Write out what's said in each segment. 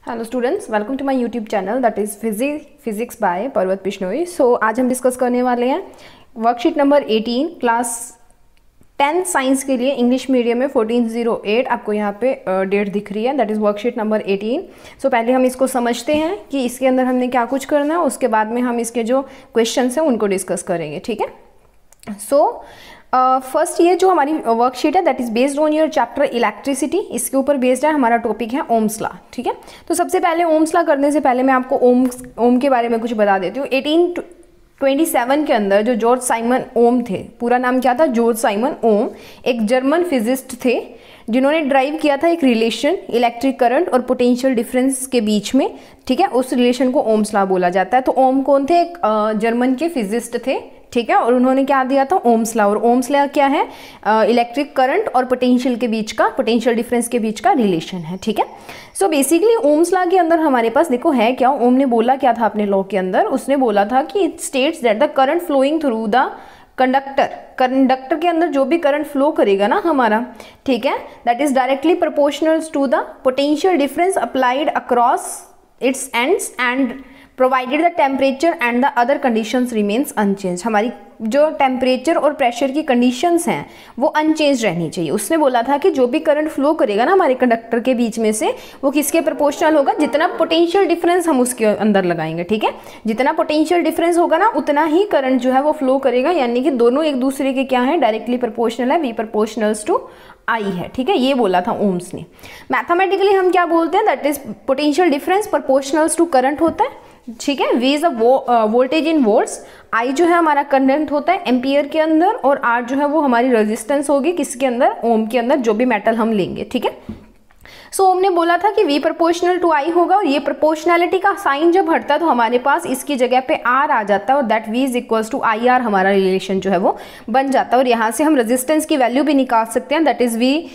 Hello students, welcome to my YouTube channel that is physics by Parvat Bishnoi. सो आज हम discuss करने वाले हैं वर्कशीट नंबर 18 क्लास 10 साइंस के लिए इंग्लिश मीडियम में 1408। आपको यहाँ पे डेट दिख रही है, दैट इज़ वर्कशीट नंबर 18। सो पहले हम इसको समझते हैं कि इसके अंदर हमने क्या कुछ करना है, उसके बाद में हम इसके जो क्वेश्चन हैं उनको डिस्कस करेंगे। ठीक है। सो फर्स्ट ये जो हमारी वर्कशीट है that is based on your chapter electricity, इसके ऊपर बेस्ड है। हमारा टॉपिक है ओम्स लॉ। ठीक है। तो सबसे पहले ओम्स लॉ करने से पहले मैं आपको ओम के बारे में कुछ बता देती हूँ। 1827 के अंदर जो जॉर्ज साइमन ओम थे, पूरा नाम क्या था, जॉर्ज साइमन ओम, एक जर्मन फिजिस्ट थे जिन्होंने ड्राइव किया था एक रिलेशन इलेक्ट्रिक करंट और पोटेंशियल डिफरेंस के बीच में। ठीक है। उस रिलेशन को ओम्स लॉ बोला जाता है। तो ओम कौन थे? एक जर्मन के फिजिस्ट थे। ठीक है। और उन्होंने क्या दिया था? Ohm's law. और ओम्स लॉ क्या है? इलेक्ट्रिक करंट और पोटेंशियल के बीच का, पोटेंशियल डिफरेंस के बीच का रिलेशन है। ठीक है। सो बेसिकली ओम्स लॉ के अंदर हमारे पास देखो है क्या, ओम ने बोला क्या था अपने लॉ के अंदर? उसने बोला था कि it states that the current flowing through the conductor के अंदर जो भी करंट फ्लो करेगा ना हमारा, ठीक है, that is directly proportional to the potential difference applied across its ends and provided the temperature and the other conditions remains unchanged. हमारी जो टेम्परेचर और प्रेशर की कंडीशंस हैं वो अनचेंज रहनी चाहिए। उसने बोला था कि जो भी करंट फ्लो करेगा ना हमारे कंडक्टर के बीच में से, वो किसके प्रोपोर्शनल होगा? जितना पोटेंशियल डिफरेंस हम उसके अंदर लगाएंगे। ठीक है। जितना पोटेंशियल डिफरेंस होगा ना उतना ही करंट जो है वो फ्लो करेगा, यानी कि दोनों एक दूसरे के क्या है? डायरेक्टली प्रोपोर्शनल है, वी प्रोपोर्शनल्स टू आई है। ठीक है। ये बोला था ओम्स ने। मैथमेटिकली हम क्या बोलते हैं? That is potential difference proportionals to current होता है। ठीक है। V is a voltage in volts, I जो है हमारा करंट होता है एम्पियर के अंदर, और आर जो है वो हमारी रेजिस्टेंस होगी किसके अंदर? ओम के अंदर, जो भी मेटल हम लेंगे। ठीक है। सो ओम ने बोला था कि वी प्रोपोर्शनल टू आई होगा, और ये प्रोपोर्शनैलिटी का साइन जब हटता है तो हमारे पास इसकी जगह पे आर आ जाता है, और that V is equals to I R हमारा रिलेशन जो है वो बन जाता है। और यहाँ से हम रेजिस्टेंस की वैल्यू भी निकाल सकते हैं, that is V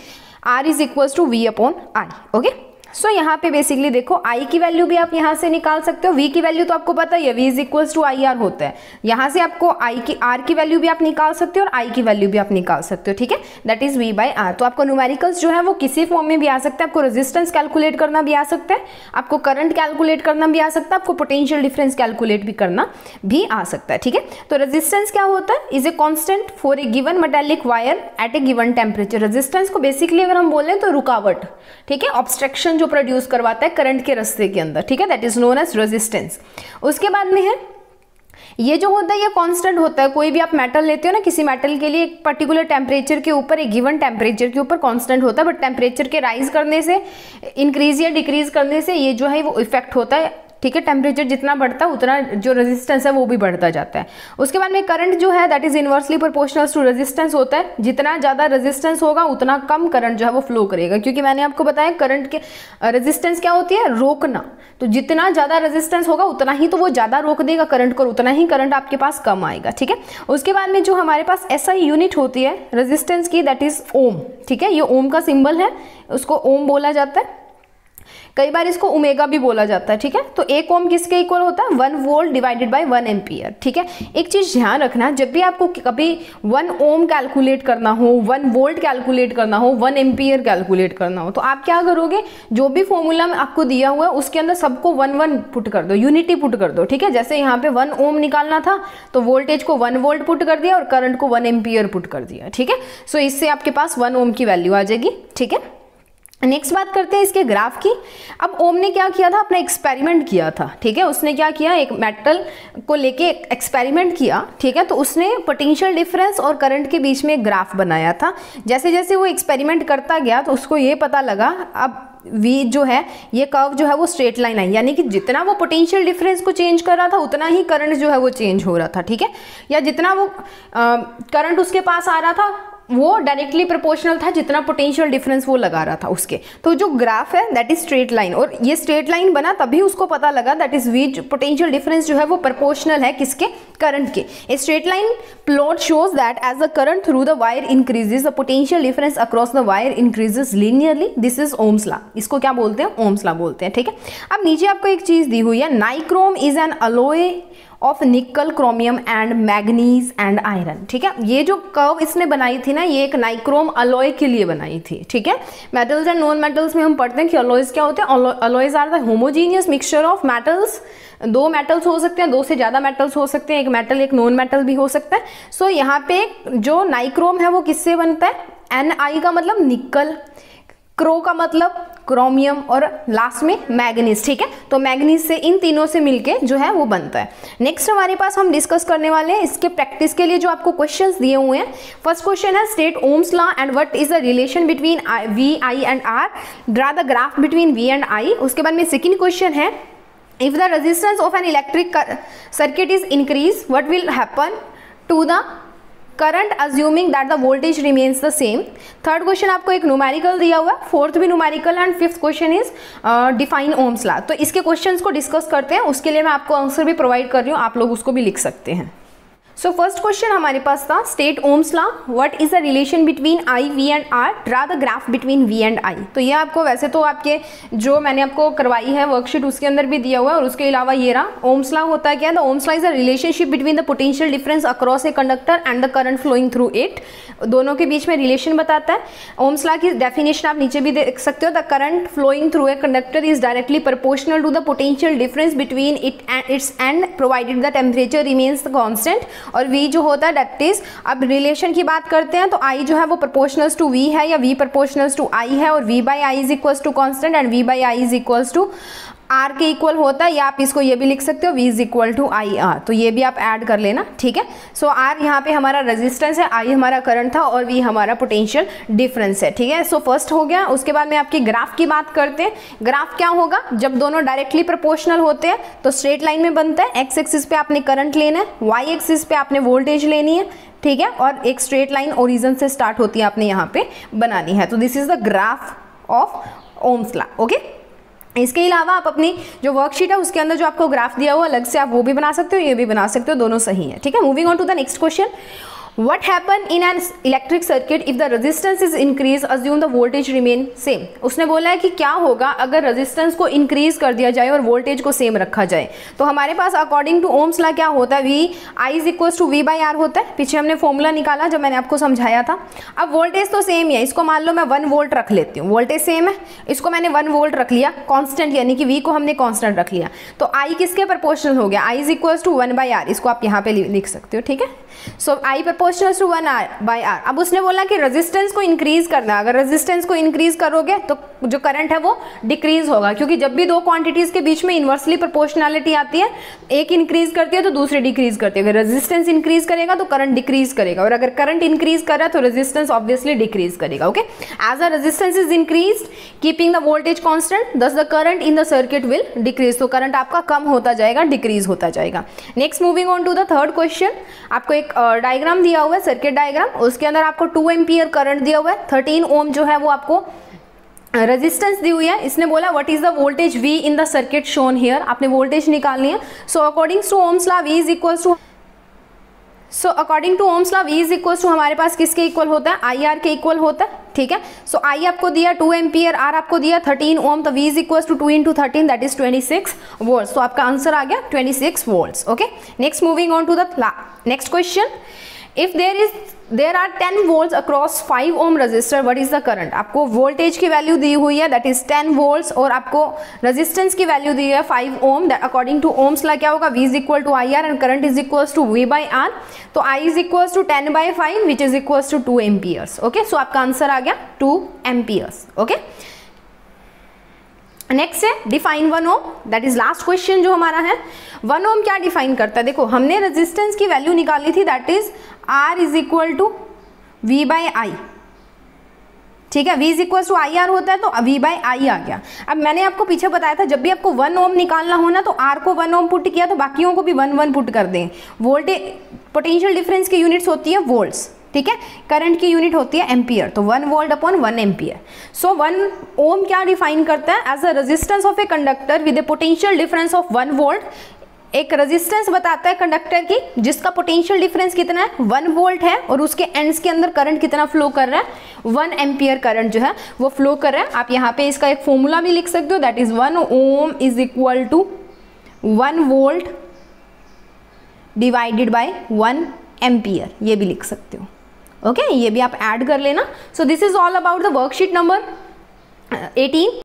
R is equals to V upon I. Okay. So यहाँ पे बेसिकली देखो आई की वैल्यू भी आप यहाँ से निकाल सकते हो, वी की वैल्यू तो आपको पता ही है, V is equals to I R होता है। यहाँ से आपको आई की आर की वैल्यू भी आप निकाल सकते हो और आई की वैल्यू भी आप निकाल सकते हो। ठीक है। That is V by R. तो आपको न्यूमेरिकल्स जो है वो किसी फॉर्म में भी आ सकता है। आपको रेजिस्टेंस कैलकुलेट करना भी आ सकता है, आपको करंट कैलकुलेट करना भी आ सकता है, आपको पोटेंशियल डिफरेंस कैलकुलेट भी करना भी आ सकता है। ठीक है। तो रेजिस्टेंस क्या होता है? Is a constant for a given metallic wire eight A given temperature. Resistance को बेसिकली अगर हम बोलें तो रुकावट, ठीक है, ऑब्स्ट्रक्शन जो प्रोड्यूस करवाता है करंट के रास्ते के अंदर। ठीक है। That is known as resistance. उसके बाद में है ये जो होता है ये कांस्टेंट होता है। कोई भी आप मेटल लेते हो ना, किसी मेटल के लिए एक पर्टिकुलर टेम्परेचर के ऊपर, एक गिवन टेम्परेचर के ऊपर कांस्टेंट होता है, बट टेम्परेचर के राइज करने से, इंक्रीज या डिक्रीज करने से ये जो है वो इफेक्ट होता है। ठीक है। टेम्परेचर जितना बढ़ता है उतना जो रेजिस्टेंस है वो भी बढ़ता जाता है। उसके बाद में करंट जो है that is inversely proportional to resistance होता है। जितना ज़्यादा रेजिस्टेंस होगा उतना कम करंट जो है वो फ्लो करेगा, क्योंकि मैंने आपको बताया करंट के रेजिस्टेंस क्या होती है? रोकना। तो जितना ज़्यादा रेजिस्टेंस होगा उतना ही तो वो ज़्यादा रोक देगा करंट को, उतना ही करंट आपके पास कम आएगा। ठीक है। उसके बाद में जो हमारे पास SI यूनिट होती है रेजिस्टेंस की, दैट इज ओम। ठीक है। ये ओम का सिंबल है, उसको ओम बोला जाता है, कई बार इसको ओमेगा भी बोला जाता है। ठीक है। तो एक ओम किसके इक्वल होता है? 1 वोल्ट डिवाइडेड बाय 1 एम्पियर। ठीक है। एक चीज ध्यान रखना, जब भी आपको कभी 1 ओम कैलकुलेट करना हो, 1 वोल्ट कैलकुलेट करना हो, 1 एम्पियर कैलकुलेट करना हो, तो आप क्या करोगे? जो भी फॉर्मूला आपको दिया हुआ है उसके अंदर सबको 1 पुट कर दो, यूनिटी पुट कर दो। ठीक है। जैसे यहाँ पे 1 ओम निकालना था तो वोल्टेज को 1 वोल्ट पुट कर दिया और करंट को 1 एम्पियर पुट कर दिया। ठीक है। सो इससे आपके पास 1 ओम की वैल्यू आ जाएगी। ठीक है। नेक्स्ट बात करते हैं इसके ग्राफ की। अब ओम ने क्या किया था? अपना एक्सपेरिमेंट किया था। ठीक है। उसने क्या किया? एक मेटल को लेके एक्सपेरिमेंट किया। ठीक है। तो उसने पोटेंशियल डिफरेंस और करंट के बीच में एक ग्राफ बनाया था। जैसे जैसे वो एक्सपेरिमेंट करता गया तो उसको ये पता लगा अब V जो है ये कर्व जो है वो स्ट्रेट लाइन है, यानी कि जितना वो पोटेंशियल डिफरेंस को चेंज कर रहा था उतना ही करंट जो है वो चेंज हो रहा था। ठीक है। या जितना वो करंट उसके पास आ रहा था वो डायरेक्टली प्रोपोर्शनल था जितना पोटेंशियल डिफरेंस वो लगा रहा था उसके। तो जो ग्राफ है दैट इज स्ट्रेट लाइन, और ये स्ट्रेट लाइन बना तभी उसको पता लगा that is V potential difference जो है वो प्रोपोर्शनल है किसके? करंट के। A straight line plot shows that as the current through the wire increases the potential difference across the wire increases linearly. This is Ohm's law. इसको क्या बोलते हैं? ओम्स लॉ बोलते हैं। ठीक है। अब नीचे आपको एक चीज दी हुई है, nichrome is an alloy of निकल, chromium and manganese and iron. ठीक है, ये जो कर्व इसने बनाई थी ना, ये एक नाइक्रोम अलॉय के लिए बनाई थी। ठीक है, मेटल्स एंड नॉन मेटल्स में हम पढ़ते हैं कि अलॉयज क्या होते हैं। Alloys are the homogeneous mixture of metals. दो मेटल्स हो सकते हैं, दो से ज्यादा मेटल्स हो सकते हैं, एक मेटल एक नॉन मेटल भी हो सकता है। सो यहाँ पे जो नाइक्रोम है वो किससे बनता है, Ni का मतलब निकल, क्रो का मतलब क्रोमियम और लास्ट में मैग्नीज। ठीक है, तो मैग्नीज से इन तीनों से मिलके जो है वो बनता है। नेक्स्ट हमारे पास हम डिस्कस करने वाले हैं इसके प्रैक्टिस के लिए जो आपको क्वेश्चंस दिए हुए हैं। फर्स्ट क्वेश्चन है state Ohm's law and what is the relation between V, I and R, draw the graph between V and I. उसके बाद में सेकंड क्वेश्चन है if the resistance of an electric circuit is increase what will happen to the current assuming that the voltage remains the same. Third question आपको एक numerical दिया हुआ है, fourth भी numerical and fifth question is define Ohm's law. तो इसके questions को discuss करते हैं, उसके लिए मैं आपको आंसर भी प्रोवाइड कर रही हूँ, आप लोग उसको भी लिख सकते हैं। सो फर्स्ट क्वेश्चन हमारे पास था state Ohm's law, what is the relation between I, V and R, draw the graph between V and I. तो ये आपको वैसे तो आपके जो मैंने आपको करवाई है वर्कशीट उसके अंदर भी दिया हुआ है, और उसके अलावा ये रहा ओम्स लॉ होता है क्या, the Ohm's law is the relationship between the potential difference across a conductor and the current flowing through it. दोनों के बीच में रिलेशन बताता है। ओम्स लॉ की डेफिनेशन आप नीचे भी देख सकते हो, the current flowing through a conductor is directly proportional to the potential difference between it and its end provided the temperature remains constant. और वी जो होता है दैट इज, अब रिलेशन की बात करते हैं तो आई जो है वो प्रोपोर्शनल्स टू वी है या वी प्रोपोर्शनल्स टू आई है, और V by I is equals to constant and V by I is equals to R के इक्वल होता है, या आप इसको ये भी लिख सकते हो V is equal to I R, तो ये भी आप ऐड कर लेना। ठीक है, सो आर यहाँ पे हमारा रेजिस्टेंस है, आई हमारा करंट था, और वी हमारा पोटेंशियल डिफरेंस है। ठीक है, सो फर्स्ट हो गया। उसके बाद में आपकी ग्राफ की बात करते हैं। ग्राफ क्या होगा, जब दोनों डायरेक्टली प्रोपोर्शनल होते हैं तो स्ट्रेट लाइन में बनता है। एक्स एक्सिस पे आपने करंट लेना है, वाई एक्सिस पे आपने वोल्टेज लेनी है। ठीक है, और एक स्ट्रेट लाइन ओरिजिन से स्टार्ट होती है, आपने यहाँ पे बनानी है। तो this is the graph of Ohm's law. Okay, इसके अलावा आप अपनी जो वर्कशीट है उसके अंदर जो आपको ग्राफ दिया हुआ अलग से आप वो भी बना सकते हो, ये भी बना सकते हो, दोनों सही है। ठीक है, moving on to the next question, What happen in an electric circuit if the resistance is increased, assume the voltage remain same। उसने बोला है कि क्या होगा अगर रेजिस्टेंस को इंक्रीज कर दिया जाए और वोल्टेज को सेम रखा जाए। तो हमारे पास अकॉर्डिंग टू ओम्स लॉ क्या होता है, V I is equal to V by R होता है। पीछे हमने फॉर्मूला निकाला जब मैंने आपको समझाया था। अब वोल्टेज तो सेम ही है, इसको मान लो मैं 1 वोल्ट रख लेती हूँ, वोल्टेज सेम है, इसको मैंने 1 वोल्ट रख लिया कॉन्स्टेंट, यानी कि वी को हमने कॉन्स्टेंट रख लिया। तो आई किसके प्रोपोर्शनल हो गया, I is equal to 1 by R, इसको आप यहाँ पे लिख सकते हो। ठीक है, so I proportional to 1 by R. अब उसने बोला कि रेजिस्टेंस को इंक्रीज करना, अगर रेजिस्टेंस को इंक्रीज करोगे तो जो करंट है वो डिक्रीज होगा, क्योंकि जब भी दो क्वांटिटीज के बीच में इनवर्सली प्रोपोर्शनैलिटी आती है, एक इंक्रीज करती है तो दूसरी डिक्रीज करती है। अगर रेजिस्टेंस इंक्रीज करेगा तो करंट डिक्रीज करेगा, और अगर करंट इंक्रीज कर रहा है तो रेजिस्टेंस ऑब्वियसली डिक्रीज करेगा। Okay, as a resistance is increase keeping the voltage constant, thus the current in the circuit will decrease. तो करंट आपका कम होता जाएगा, डिक्रीज होता जाएगा। Next moving on to the third question, आपको एक डायग्राम दिया हुआ है, सर्किट डायग्राम, उसके अंदर आपको 2 एम्पियर करंट दिया हुआ है, 13 ओम जो है वो आपको रेजिस्टेंस दी हुई है। इसने बोला what is the voltage V in the circuit shown here, आपने वोल्टेज निकालनी है। So according to ohms law V is equal to, so according to ohms law V is equal to हमारे पास किसके इक्वल होता है, IR के equal होता है। ठीक है, सो I आपको दिया 2 एम्पियर, R आपको दिया 13 ओम, तो V is equal to 2 into 13 that is 26 volt. तो आपका आंसर आ गया 26 volt. Okay, next moving on to the next question, if there are 10 volt across 5 ohm resistor, what is the current. आपको voltage की value दी हुई है that is 10 volt, और आपको रेजिस्टेंस की वैल्यू दी है 5 ohm. According to ohms law क्या होगा, V is equal to I R and current is equal to V by R. तो I is equal to 10 by 5 which is equal to 2 amperes. Okay, so आपका answer आ गया 2 amperes. Okay, next है define 1 ohm, that is last question जो हमारा है। 1 ohm क्या define करता है, देखो हमने रेजिस्टेंस की वैल्यू निकाली थी that is R is equal to V by I. ठीक है, V is equal to I R होता है, तो V बाई आई आ गया। अब मैंने आपको पीछे बताया था जब भी आपको 1 ओम निकालना हो ना तो R को 1 ओम पुट किया तो बाकियों को भी 1 पुट कर दें। वोल्टेज पोटेंशियल डिफरेंस की यूनिट्स होती है वोल्ट्स, ठीक है, करंट की यूनिट होती है एम्पियर, तो 1 volt upon 1 ampere. So 1 ohm क्या डिफाइन करता है, as a resistance of a conductor with a potential difference of 1 volt. एक रेजिस्टेंस बताता है कंडक्टर की जिसका पोटेंशियल डिफरेंस कितना है, 1 वोल्ट है, और उसके एंड्स के अंदर करंट कितना फ्लो कर रहा है, 1 एम्पियर करंट जो है वो फ्लो कर रहा है। आप यहाँ पे इसका एक फॉर्मूला भी लिख सकते हो, that is 1 ohm is equal to 1 volt divided by 1 ampere, ये भी लिख सकते हो। ओके, ये भी आप ऐड कर लेना। So this is all about the worksheet number 18।